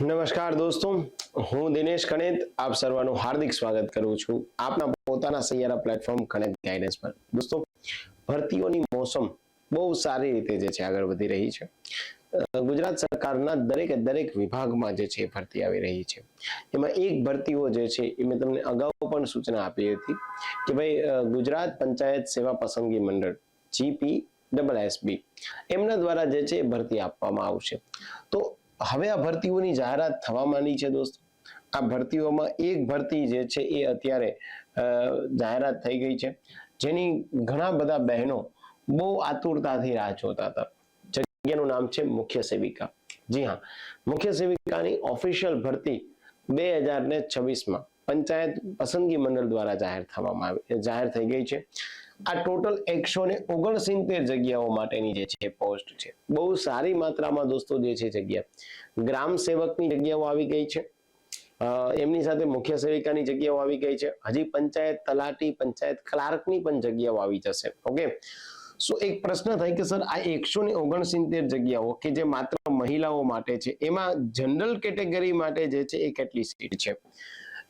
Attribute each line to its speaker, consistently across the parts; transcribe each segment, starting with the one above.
Speaker 1: નમસ્કાર દોસ્તો, હું દિનેશ કણેત આપ સર્વનું હાર્દિક સ્વાગત કરું છું આપના પોતાના સૈયારા પ્લેટફોર્મ કણેત ગાઈડન્સ પર। દોસ્તો, ભરતીઓની મોસમ બહુ સારી રીતે જે છે આગળ વધી રહી છે। ગુજરાત સરકારના દરેક વિભાગમાં જે છે ભરતી આવી રહી છે। એમાં એક ભરતીઓ જે છે એ મેં તમને અગાઉ પણ સૂચના આપી હતી કે ભાઈ ગુજરાત પંચાયત સેવા પસંદગી મંડળ GPSSB એમના દ્વારા જે છે ભરતી આપવામાં આવશે। તો હવે આ ભરતીઓની જાહેરાત થવા માંડી છે દોસ્તો। આ ભરતીઓમાં એક ભરતી જે છે એ અત્યારે જાહેરાત થઈ ગઈ છે, જેની ઘણા બધા બહેનો બહુ આતુરતાથી રાહ જોતા હતા। જગ્યાનું નામ છે મુખ્ય સેવિકા। જી હા, મુખ્ય સેવિકાની ઓફિશિયલ ભરતી 2026માં પંચાયત પસંદગી મંડળ દ્વારા જાહેર થઈ ગઈ છે। આ ટોટલ 169 જગ્યાઓ માટેની જે છે પોસ્ટ છે। બહુ સારી માત્રામાં દોસ્તો જે છે જગ્યા ગ્રામ સેવકની જગ્યાઓ આવી ગઈ છે, એમની સાથે મુખ્ય સેવિકાની જગ્યાઓ આવી ગઈ છે। હજી પંચાયત તલાટી, પંચાયત ક્લાર્કની પણ જગ્યાઓ આવી જશે। ઓકે, સો એક પ્રશ્ન થાય કે સર આ 169 જગ્યાઓ કે જે માત્ર મહિલાઓ માટે છે, એમાં જનરલ કેટેગરી માટે જે છે એ કેટલી સીટ છે?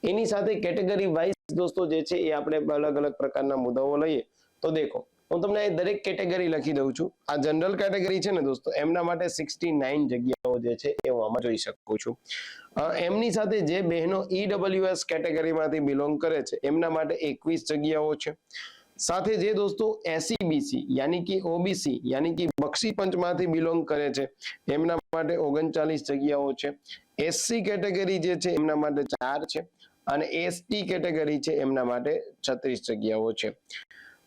Speaker 1: એની સાથે કેટેગરી વાઇઝ દોસ્તો જે છે એ આપણે અલગ પ્રકારના મુદ્દાઓ લઈએ તો દેખો, હું તમને દરેક કેટેગરી લખી દઉં છું। આ જનરલ કેટેગરી છે ને દોસ્તો, એમના માટે 69 જગ્યાઓ જે છે એ હું આમાં જોઈ શકું છું। એમની સાથે જે બહેનો EWS કેટેગરીમાંથી બિલોંગ કરે છે એમના માટે 21 જગ્યાઓ છે। સાથે જે દોસ્તો SEBC यानी कि OBC यानी कि બક્ષી પંચમાંથી બિલોંગ કરે છે એમના માટે 39 જગ્યાઓ છે। SC કેટેગરી જે છે એમના માટે 4 છે અને ST કેટેગરી છે એમના માટે 36 જગ્યાઓ છે।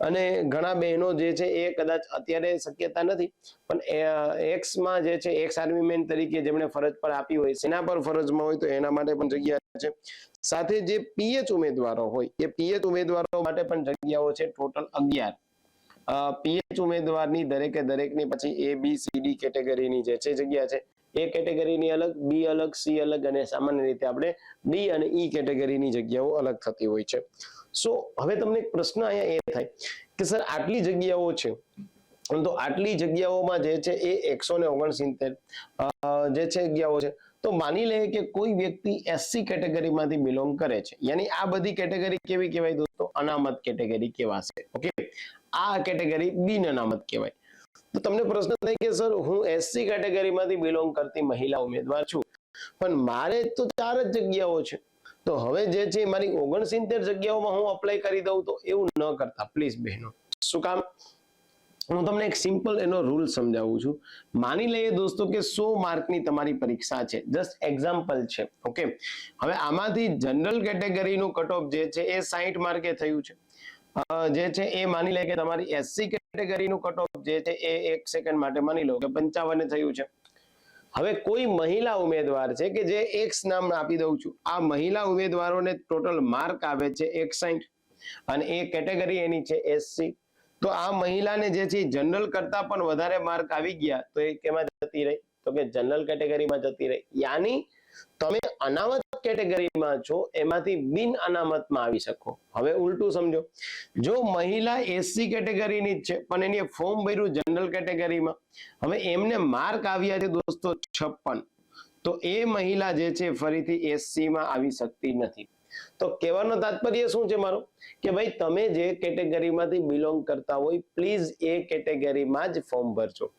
Speaker 1: અને ઘણા બહેનો જે છે એ કદાચ અત્યારે શક્યતા નથી, પણ એક્સમાં જે છે એક્સ આર્મી મેન તરીકે જેમણે ફરજ પર આપી હોય, સેના પર ફરજમાં હોય તો એના માટે પણ જગ્યા છે। સાથે જે PH ઉમેદવારો હોય એ PH ઉમેદવારો માટે પણ જગ્યાઓ છે, ટોટલ 11। PH ઉમેદવારની દરેકની પછી ABCD કેટેગરીની જે છે જગ્યા છે, એ કેટેગરીની અલગ, બી અલગ, સી અલગ અને સામાન્ય રીતે આપણે ડી અને ઈ કેટેગરીની જગ્યાઓ અલગ થતી હોય છે। સો હવે તમને એક પ્રશ્ન અહીંયા એ થાય કે સર આટલી જગ્યાઓ છે, તો આટલી જગ્યાઓમાં જે છે એ 169 જે છે જગ્યાઓ છે, તો માની લે કે કોઈ વ્યક્તિ SC કેટેગરીમાંથી બિલોંગ કરે છે, યાની આ બધી કેટેગરી કેવી કહેવાય દોસ્તો? અનામત કેટેગરી કહેવાશે। ઓકે, આ કેટેગરી બિન અનામત કહેવાય। તો તમને પ્રશ્ન થાય કે સર હું SC કેટેગરીમાંથી બિલોંગ કરતી મહિલા ઉમેદવાર છું, પણ મારે તો 4 જ જગ્યાઓ છે, તો હવે જે છે મારી 69 જગ્યાઓમાં હું અપ્લાય કરી દઉં, તો એવું ન કરતા પ્લીઝ બહેનો। શું કામ? હું તમને એક સિમ્પલ એનો રૂલ સમજાવું છું। માની લઈએ દોસ્તો કે 100 માર્કની તમારી પરીક્ષા છે, જસ્ટ એક્ઝામ્પલ છે। ઓકે, હવે આમાંથી જનરલ કેટેગરીનું કટ ઓફ જે છે એ 60 માર્કે થયું છે, જે છે એ માની લે કે તમારી SC કેટેગરીનું કટ ઓફ જે છે એ 1 સેકન્ડ માટે માની લો કે 55 થયું છે। હવે કોઈ મહિલા ઉમેદવાર છે કે જે એક્સ નામ આપી દઉં છું, આ મહિલા ઉમેદવારોને ટોટલ માર્ક આવે છે 61 અને એ કેટેગરી એની છે SC। તો આ મહિલાને જે છે જનરલ કરતા પણ વધારે માર્ક આવી ગયા, તો એ કેમાં જતી રહી? તો કે જનરલ કેટેગરીમાં જતી રહી। યાની તમે અનામત કેટેગરીમાં છો, એમાંથી બિન અનામતમાં આવી શકો। હવે ઉલટું સમજો, જો મહિલા SC કેટેગરીની જ છે પણ એને ફોર્મ ભર્યું જનરલ કેટેગરીમાં, હવે એમને માર્ક આવ્યા છે દોસ્તો 56, તો એ મહિલા જે છે ફરીથી SC માં આવી શકતી નથી। તો કહેવાનો તાત્પર્ય શું છે મારો, કે ભાઈ તમે જે કેટેગરીમાંથી બિલોંગ કરતા હોય, પ્લીઝ એ કેટેગરીમાં જ ફોર્મ ભરજો।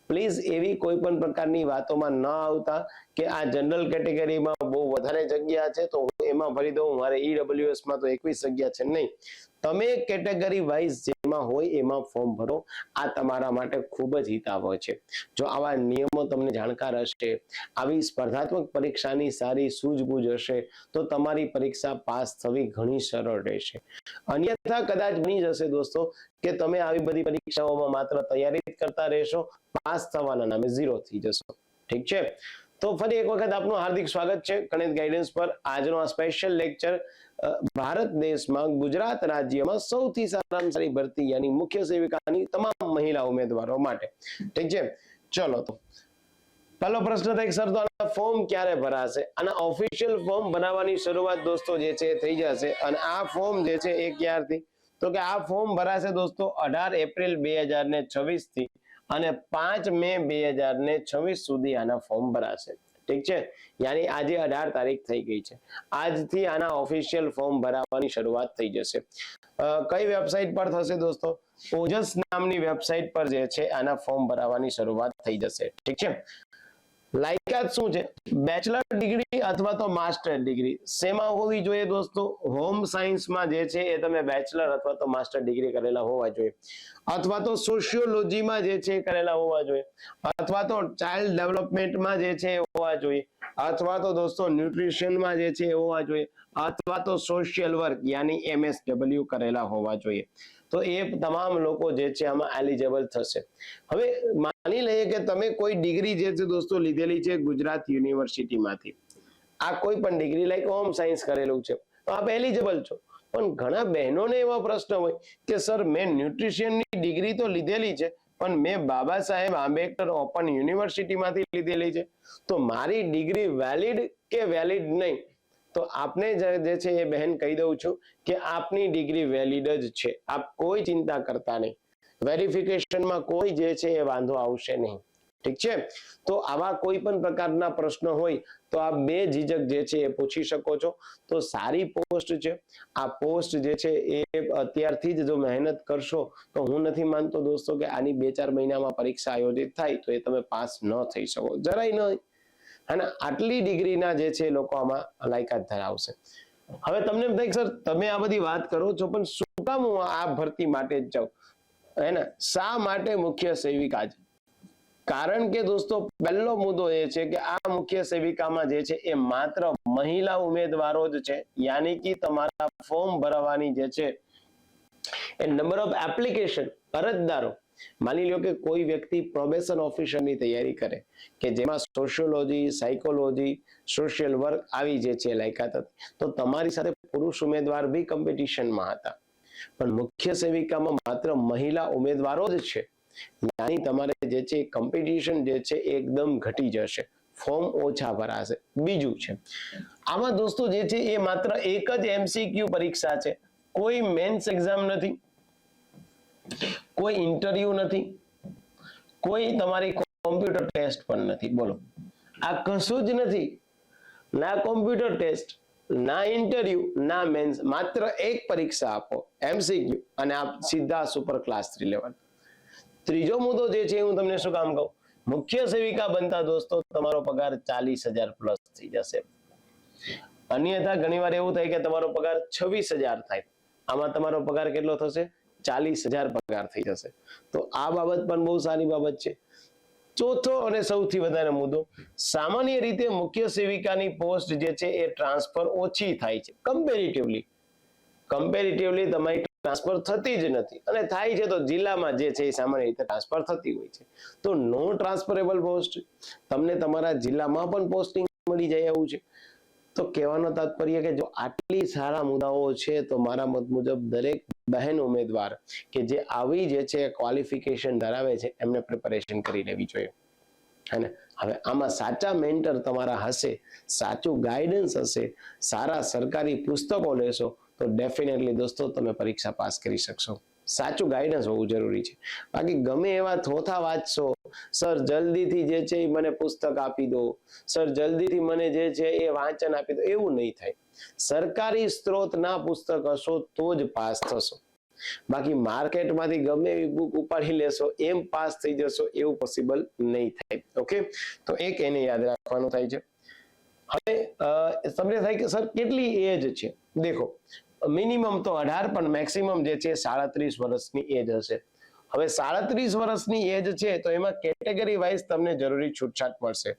Speaker 1: પ્લીઝ એવી કોઈ પણ પ્રકારની વાતોમાં ન આવતા કે આ જનરલ કેટેગરીમાં બહુ વધારે જગ્યા છે તો હું એમાં ભરી દઉં, મારે EWS માં તો 21 જગ્યા છે। નહીં, તમે કેટેગરી વાઇઝ જેમાં હોય એમાં ફોર્મ ભરો, આ તમારા માટે ખૂબ જ હિતાવહ છે। જો આવા નિયમો તમને જાણકાર હશે, આવી સ્પર્ધાત્મક પરીક્ષાની સારી સૂઝબૂઝ હશે, તો તમારી પરીક્ષા પાસ થવી ઘણી સરળ રહેશે। અન્યથા કદાચ બની જશે દોસ્તો કે તમે આવી બધી પરીક્ષાઓમાં માત્ર તૈયારી જ કરતા રહેશો, પાસ થવાના નામે 0 થઈ જશો। ઠીક છે, તો ફરી એક વખત આપનું હાર્દિક સ્વાગત છે ગણિત ગાઈડન્સ પર। આજનો આ સ્પેશિયલ લેક્ચર ભારત દેશમાં ગુજરાત રાજ્યમાં સૌથી સારામાં સારી ભરતી યાની મુખ્ય સેવિકાની તમામ મહિલા ઉમેદવારો માટે। ઠીક છે, ચલો તો પહેલો પ્રશ્ન થાય સર તો આના ફોર્મ ક્યારે ભરાશે? આના ઓફિશિયલ ફોર્મ બનાવવાની શરૂઆત દોસ્તો જે છે થઈ જશે, અને આ ફોર્મ જે છે એ ક્યારથી? તો કે આ ફોર્મ ભરાશે દોસ્તો 18 એપ્રિલ 2026 થી અને 5 મે 2026 સુધી આના ફોર્મ ભરાશે। ઠીક છે, યાની આજે 18 તારીખ થઈ ગઈ છે. આજથી આના ઓફિશિયલ ફોર્મ ભરાવાની શરૂઆત થઈ જશે. કઈ વેબસાઇટ પર થશે દોસ્તો? ઓજસ નામની વેબસાઇટ પર જે છે આના ફોર્મ ભરાવાની શરૂઆત થઈ જશે. ઠીક છે. લાયકાત શું છે? બેચલર ડિગ્રી અથવા તો માસ્ટર ડિગ્રી શેમાં હોવી જોઈએ દોસ્તો? હોમ સાયન્સમાં જે છે એ તમે બેચલર અથવા તો માસ્ટર ડિગ્રી કરેલા હોવા જોઈએ, અથવા તો સોશિયોલોજીમાં જે છે કરેલા હોવા જોઈએ, અથવા તો ચાઇલ્ડ ડેવલપમેન્ટમાં જે છે હોવા જોઈએ, અથવા તો દોસ્તો ન્યુટ્રિશનમાં જે છે હોવા જોઈએ, અથવા તો સોશિયલ વર્ક યાની MSW કરેલા હોવા જોઈએ. તો એ તમામ લોકો જે છે આમાં એલિજિબલ થશે. હવે માની લઈએ કે તમે કોઈ ડિગ્રી જે છે દોસ્તો લીધેલી છે ગુજરાત યુનિવર્સિટીમાંથી, આ કોઈ પણ ડિગ્રી લાઈક હોમ સાયન્સ કરેલું છે તો આપ એલિજિબલ છો. પણ ઘણા બહેનોને એવા પ્રશ્ન હોય કે સર મેં ન્યુટ્રિશનની ડિગ્રી તો લીધેલી છે પણ મેં બાબા સાહેબ આંબેડકર ઓપન યુનિવર્સિટીમાંથી લીધેલી છે, તો મારી ડિગ્રી વેલિડ કે વેલિડ નહીં? તો આપને જે છે એ બહેન કહી દઉં છું કે આપની ડિગ્રી વેલિડ જ છે. આપ કોઈ ચિંતા કરતા નહીં, વેરિફિકેશનમાં કોઈ જે છે એ વાંધો આવશે નહીં. ઠીક છે. તો આવા કોઈ પણ પ્રકારના પ્રશ્નો હોય તો આપ બે ઝીઝક જે છે એ પૂછી શકો છો. તો સારી પોસ્ટ છે આ પોસ્ટ જે છે એ અત્યારથી જ જો મહેનત કરશો તો હું નથી માનતો દોસ્તો કે આની 2-4 મહિનામાં પરીક્ષા આયોજિત થાય તો એ તમે પાસ ન થઈ શકો, જરાય નહીં. અને આટલી ડિગ્રીના જે છે લોકો આમાં લાયકાત ધરાવશે. હવે તમને એમ થાય સર તમે આ બધી વાત કરો છો પણ શું કામ હું આ ભરતી માટે જ જાઉં, હે ને? શા માટે મુખ્ય સેવિકા છે? કારણ કે દોસ્તો પહેલો મુદ્દો એ છે કે આ મુખ્ય સેવિકામાં જે છે એ માત્ર મહિલા ઉમેદવારો જ છે, યાની કે તમારા ફોર્મ ભરવાની જે છે એ નંબર ઓફ એપ્લિકેશન અરજદારો, માની લો કે કોઈ વ્યક્તિ પ્રોબેશન ઓફિસરની તૈયારી કરે કે જેમાં સોશિયોલોજી, સાયકોલોજી, સોશિયલ વર્ક આવી જે છે લાયકાત હતી, તો તમારી સાથે પુરુષ ઉમેદવાર બી કોમ્પિટિશનમાં હતા. પણ મુખ્ય સેવિકામાં માત્ર મહિલા ઉમેદવારો જ છે, યાની તમારે જે છે કોમ્પિટિશન જે છે એકદમ ઘટી જશે, ફોર્મ ઓછા ભરાશે. બીજું છે આમાં દોસ્તો જે છે એ માત્ર એક જ MCQ પરીક્ષા છે, કોઈ મેન્સ એક્ઝામ નથી, કોઈ ઇન્ટરવ્યુ નથી, કોઈ તમારી કોમ્પ્યુટર ટેસ્ટ પણ નથી. બોલો, આ કશું જ નથી. ના કોમ્પ્યુટર ટેસ્ટ, ના ઇન્ટરવ્યુ, ના મેન્સ, માત્ર એક પરીક્ષા આપો MCQ અને આપ સીધા સુપર ક્લાસ 3 લેવલ. ત્રીજો મુદ્દો જે છે હું તમને શું કામ કહું, મુખ્ય સેવિકા બનતા દોસ્તો તમારો પગાર 40,000 પ્લસ થઈ જશે. અન્યથા ઘણીવાર એવું થાય કે તમારો પગાર 26,000 થાય, આમાં તમારો પગાર કેટલો થશે? 40,000 પગાર થઈ જશે. તો આ બાબત પણ બહુ સારી બાબત છે. ચોથો અને સૌથી વધારે મુદ્દો, સામાન્ય રીતે મુખ્ય સેવિકાની પોસ્ટ જે છે એ ટ્રાન્સફર ઓછી થાય છે. કમ્પેરેટિવલી તમારી ટ્રાન્સફર થતી જ નથી, અને થાય છે તો જિલ્લામાં જે છે એ સામાન્ય રીતે ટ્રાન્સફર થતી હોય છે. તો નો ટ્રાન્સફરેબલ પોસ્ટ, તમને તમારા જિલ્લામાં પણ પોસ્ટિંગ મળી જાય એવું છે. તો કહેવાનો તાત્પર્ય કે જો આટલી સારા મુદ્દાઓ છે તો મારા મત મુજબ દરેક બહેન ઉમેદવાર કે જે આવી જે છે ક્વોલિફિકેશન ધરાવે છે એમને પ્રિપેરેશન કરી લેવી જોઈએ. અને હવે આમાં સાચા મેન્ટર તમારા હશે, સાચું ગાઈડન્સ હશે, સારા સરકારી પુસ્તકો લેશો તો ડેફિનેટલી દોસ્તો તમે પરીક્ષા પાસ કરી શકશો. સાચું ગાઈડન્સ હોવું જરૂરી છે. બાકી ગમે એવા થોથા વાંચશો, સર જલ્દીથી જે છે એ મને પુસ્તક આપી દો, સર જલ્દીથી મને જે છે એ વાંચન આપી દો, એવું નહીં થાય. સરકારી સ્ત્રોતના પુસ્તક હશો તો જ પાસ થશો. બાકી માર્કેટમાંથી ગમે એવી બુક ઉપાડી લેશો એમ પાસ થઈ જશો એવું પોસિબલ નહીં થાય. ઓકે, તો એક એને યાદ રાખવાનું થાય છે. હવે તમને થાય કે સર કેટલી એજ છે? દેખો, મિનિમમ તો 18 પણ મેક્સિમમ જે છે 37 વર્ષની એજ હશે. હવે 37 વર્ષની એજ છે તો એમાં કેટેગરી વાઇઝ તમને જરૂરી છૂટછાટ મળશે.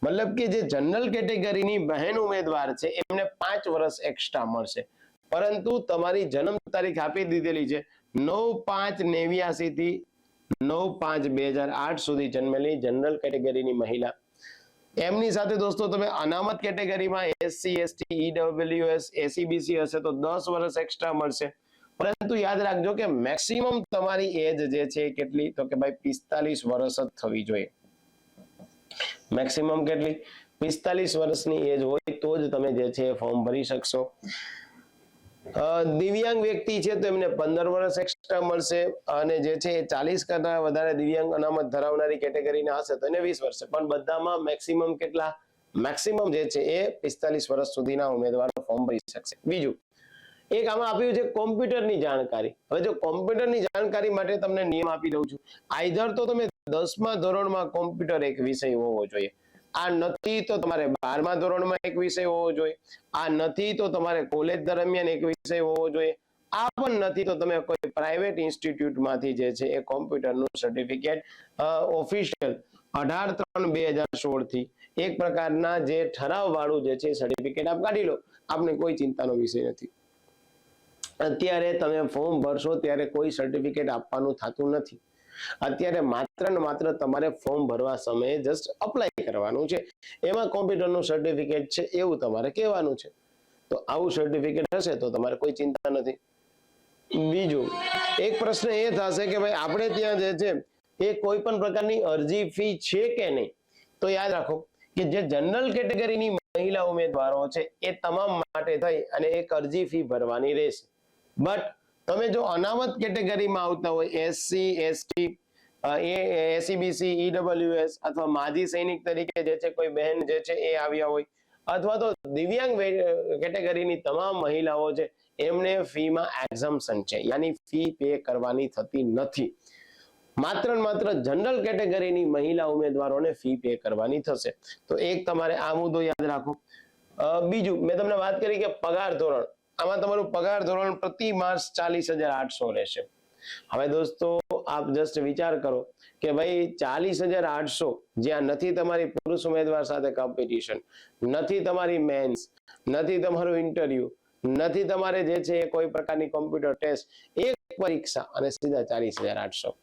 Speaker 1: મતલબ કે જે જનરલ કેટેગરીની બહેન ઉમેદવાર છે એમને 5 વર્ષ એક્સ્ટ્રા મળશે. પરંતુ તમારી જન્મ તારીખ આપી દીધેલી છે 9/5/89 થી 9/5/2008 સુધી જન્મેલી જનરલ કેટેગરીની મહિલા, એમની સાથે દોસ્તો તમે અનામત કેટેગરીમાં SC ST EWS ACBC હશે તો 10 વર્ષ એક્સ્ટ્રા મળશે. પરંતુ યાદ રાખજો કે મેક્સિમમ તમારી એજ જે છે કેટલી, તો કે ભાઈ 45 વર્ષ જ થવી જોઈએ. મેક્સિમમ કેટલી? 45 વર્ષની એજ હોય તો જ તમે જે છે ફોર્મ ભરી શકશો. દિવ્યાંગ વ્યક્તિ છે તો એમને 15 વર્ષ એક્સ્ટ્રા મળશે, અને જે છે 40 કરતા વધારે દિવ્યાંગ અનામત ધરાવનારી કેટેગરીના હશે તો એને 20 વર્ષ. પણ બધામાં મેક્સિમમ કેટલા? મેક્સિમમ જે છે એ 45 વર્ષ સુધીના ઉમેદવારો ફોર્મ ભરી શકશે. બીજું એક આમાં આપ્યું છે કોમ્પ્યુટરની જાણકારી. હવે જો કોમ્પ્યુટરની જાણકારી માટે તમને નિયમ આપી દઉં છું. આઈધર તો તમે 10મા ધોરણમાં કોમ્પ્યુટર એક વિષય હોવો જોઈએ, આ નથી તો તમારે 12મા ધોરણમાં એક વિષય હોવો જોઈએ, આ નથી તો તમારે કોલેજ દરમિયાન એક વિષય હોવો જોઈએ, આ પણ નથી તો તમે કોઈ પ્રાઇવેટ ઇન્સ્ટિટ્યૂટમાંથી જે છે એ કોમ્પ્યુટરનું સર્ટિફિકેટ ઓફિશિયલ 18/3/2016 થી એક પ્રકારના જે ઠરાવ વાળું જે છે સર્ટિફિકેટ આપ કાઢી લો. આપને કોઈ ચિંતાનો વિષય નથી. અત્યારે તમે ફોર્મ ભરશો ત્યારે કોઈ સર્ટિફિકેટ આપવાનું થતું નથી. અત્યારે માત્ર ને માત્ર તમારે ફોર્મ ભરવા સમયે જસ્ટ અપ્લાય કરવાનું છે, એમાં કોમ્પ્યુટરનું સર્ટિફિકેટ છે એવું તમારે કહેવાનું છે. તો આવું સર્ટિફિકેટ હશે તો તમારે કોઈ ચિંતા નથી. બીજું એક પ્રશ્ન એ થશે કે ભાઈ આપણે ત્યાં જે છે એ કોઈ પણ પ્રકારની અરજી ફી છે કે નહીં. તો યાદ રાખો કે જે જનરલ કેટેગરીની મહિલા ઉમેદવારો છે એ તમામ માટે થઈ અને એક અરજી ફી ભરવાની રહેશે. બટ તમે જો અનામત કેટેગરીમાં આવતા હોય, એસસી એસટી એસીબીસી ઈડબ્લ્યુએસ અથવા માજી સૈનિક તરીકે જે છે કોઈ બહેન જે છે એ આવ્યા હોય, અથવા તો દિવ્યાંગ કેટેગરીની તમામ મહિલાઓ છે એમને ફીમાં એક્ઝમ્પશન છે, યાની ફી પે કરવાની થતી નથી. માત્ર ને માત્ર જનરલ કેટેગરીની મહિલા ઉમેદવારોને ફી પે કરવાની થશે. તો એક તમારે આ મુદ્દો યાદ રાખો. બીજું મેં તમને વાત કરી કે પગાર ધોરણ, આમાં તમારું પગાર ધોરણ પ્રતિ માસ 40,800 રહેશે. હવે દોસ્તો આપ જસ્ટ વિચાર કરો કે ભાઈ 40,800 જ્યાં નથી તમારી પુરુષ ઉમેદવાર સાથે કોમ્પિટિશન, નથી તમારી મેન્સ, નથી તમારું ઇન્ટરવ્યુ, નથી તમારે જે છે કોઈ પ્રકારની કોમ્પ્યુટર ટેસ્ટ, એક પરીક્ષા અને સીધા 40,800.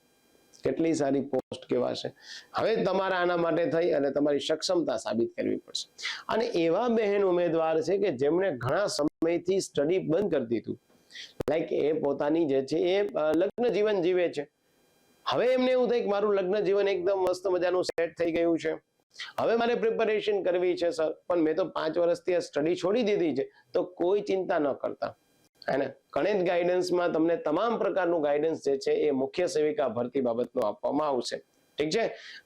Speaker 1: કેટલી સારી પોસ્ટ કહેવાશે. હવે તમારે આના માટે થઈ અને તમારી સક્ષમતા સાબિત કરવી પડશે. અને એવા બહેન ઉમેદવાર છે કે જેમણે ઘણા સમયથી સ્ટડી બંધ કરી દીધું, લાઈક એ પોતાની જે છે એ લગ્ન જીવન જીવે છે. હવે એમને એવું થાય કે મારું લગ્ન જીવન એકદમ મસ્ત મજાનું સેટ થઈ ગયું છે, હવે મારે પ્રિપેરેશન કરવી છે સર, પણ મેં તો 5 વર્ષથી સ્ટડી છોડી દીધી છે. તો કોઈ ચિંતા ન કરતા, અને ગણિત ગાઈડન્સમાં તમને તમામ પ્રકારનું ગાઈડન્સ જે છે એ મુખ્ય સેવિકા ભરતી બાબતનું આપવામાં આવશે. ઠીક છે,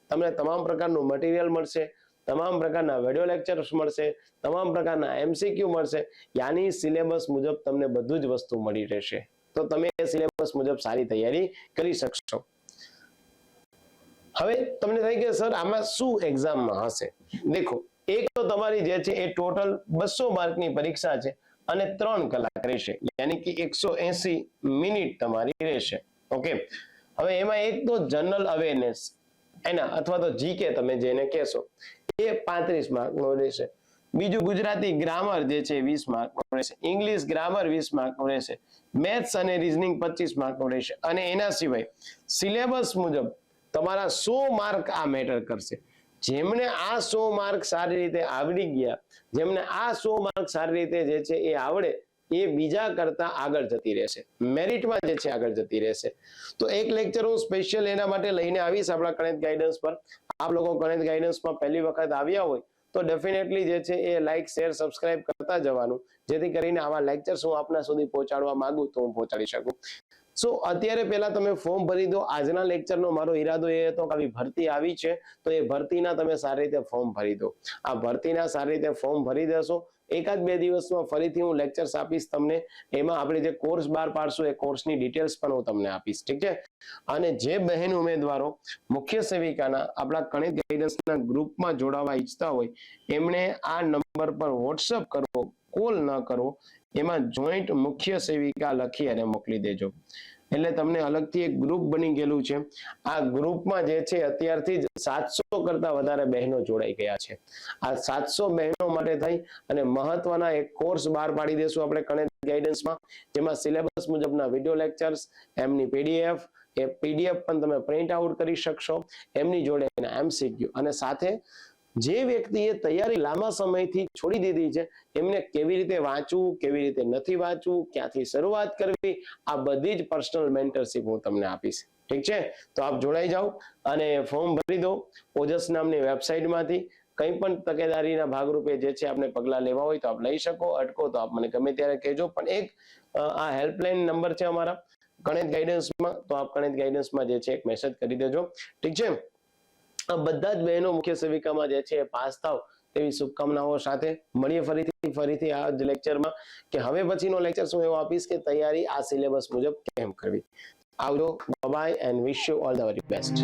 Speaker 1: તમને તમામ પ્રકારનું મટીરિયલ મળશે, તમામ પ્રકારના વિડિયો લેક્ચર્સ મળશે, તમામ પ્રકારના એમસીક્યુ મળશે, યાની સિલેબસ મુજબ તમને બધું જ વસ્તુ મળી રહેશે. તો તમે એ સિલેબસ મુજબ સારી તૈયારી કરી શકશો. હવે તમને થાય કે સર આમાં શું એક્ઝામમાં હશે. દેખો, એક તો તમારી જે છે એ ટોટલ 200 માર્કની પરીક્ષા છે અને 3 કલાક રહેશે, યાની કે 180 મિનિટ તમારી રહેશે. ઓકે, હવે એમાં એક તો જનરલ અવેરનેસ એના અથવા તો જીકે તમે જેને કહેશો એ 35 માર્કનો રહેશે. બીજું ગુજરાતી ગ્રામર જે છે 20 માર્કનો રહેશે, ઇંગ્લિશ ગ્રામર 20 માર્કનો રહેશે, મેથ્સ અને રીઝનિંગ 25 માર્કનો રહેશે. અને એના સિવાય સિલેબસ મુજબ તમારા 100 માર્ક આ મેટર કરશે. જેમને આ 100 માર્ક સારી રીતે આવડી ગયા, જેમને આ 100 માર્ક સારી રીતે જે છે એ આવડે, એ બીજા કરતા આગળ જતી રહેશે, મેરિટમાં જે છે આગળ જતી રહેશે. તો એક લેક્ચર હું સ્પેશિયલ એના માટે લઈને આવીશ આપણા ગણિત ગાઈડન્સ પર. આપ લોકો ગણિત ગાઈડન્સમાં પહેલી વખત આવ્યા હોય તો ડેફિનેટલી જે છે એ લાઈક શેર સબસ્ક્રાઇબ કરતા જવાનું, જેથી કરીને આવા લેક્ચર્સ હું આપના સુધી પહોંચાડવા માંગુ તો હું પહોંચાડી શકું. સો અત્યારે પહેલા તમે ફોર્મ ભરી દો. આજના લેક્ચરનો મારો ઈરાદો એ હતો કે આવી ભરતી આવી છે તો એ ભરતીના તમે સારી રીતે ફોર્મ ભરી દો. આ ભરતીના સારી રીતે ફોર્મ ભરી દેશો, 1-2 દિવસમાં ફરીથી હું લેક્ચર્સ આપીશ તમને. એમાં આપણે જે કોર્સ બહાર પાડશું એ કોર્સની ડિટેલ્સ પણ હું તમને આપીશ. ઠીક છે, અને જે બહેન ઉમેદવારો મુખ્ય સેવિકાના આપણા ગણિત ગાઈડન્સના ગ્રુપમાં જોડાવા ઈચ્છતા હોય એમણે આ નંબર પર વોટ્સઅપ કરવો, કોલ ન કરવો. એમાં જોઈન્ટ મુખ્ય સેવિકા લખી અને મોકલી દેજો, એટલે તમને અલગથી એક ગ્રુપ બની ગયેલું છે. આ ગ્રુપમાં જે છે અત્યારથી જ 700 કરતા વધારે બહેનો જોડાઈ ગયા છે. આ 700 બહેનો માટે થઈ અને મહત્વના એક કોર્સ બહાર પાડી દેશું આપણે ગણિત ગાઈડન્સમાં, જેમાં સિલેબસ મુજબના વિડિયો લેક્ચર્સ, એમની પીડીએફ, એ પીડીએફ પણ તમે પ્રિન્ટ આઉટ કરી શકશો, એમની જોડે એના એમસીક્યુ, અને સાથે જે વ્યક્તિએ તૈયારી લાંબા સમયથી છોડી દીધી છે એમને કેવી રીતે વાંચવું, કેવી રીતે નથી વાંચવું, ક્યાંથી શરૂઆત કરવી, આ બધી જ પર્સનલ મેન્ટરશિપ હું તમને આપીશ. ઠીક છે, તો આપ જોડાઈ જાઓ અને ફોર્મ ભરી દો. ઓજસ નામની વેબસાઇટમાંથી કંઈ પણ તકેદારીના ભાગરૂપે જે છે આપણે પગલાં લેવા હોય તો આપ લઈ શકો. અટકો તો આપ મને ગમે ત્યારે કહેજો. પણ એક આ હેલ્પલાઇન નંબર છે અમારા ગણિત ગાઈડન્સમાં, તો આપ ગણિત ગાઈડન્સમાં જે છે એક મેસેજ કરી દેજો. ઠીક છે, આ બધા જ બહેનો મુખ્ય સેવિકામાં જે છે પાસ થાવ તેવી શુભકામનાઓ સાથે મળીએ ફરીથી આ જ લેક્ચરમાં, કે હવે પછીનો લેક્ચર શું એવો આપીશ કે તૈયારી આ સિલેબસ મુજબ કેમ કરવી. આવજો, bye and wish you all the very best.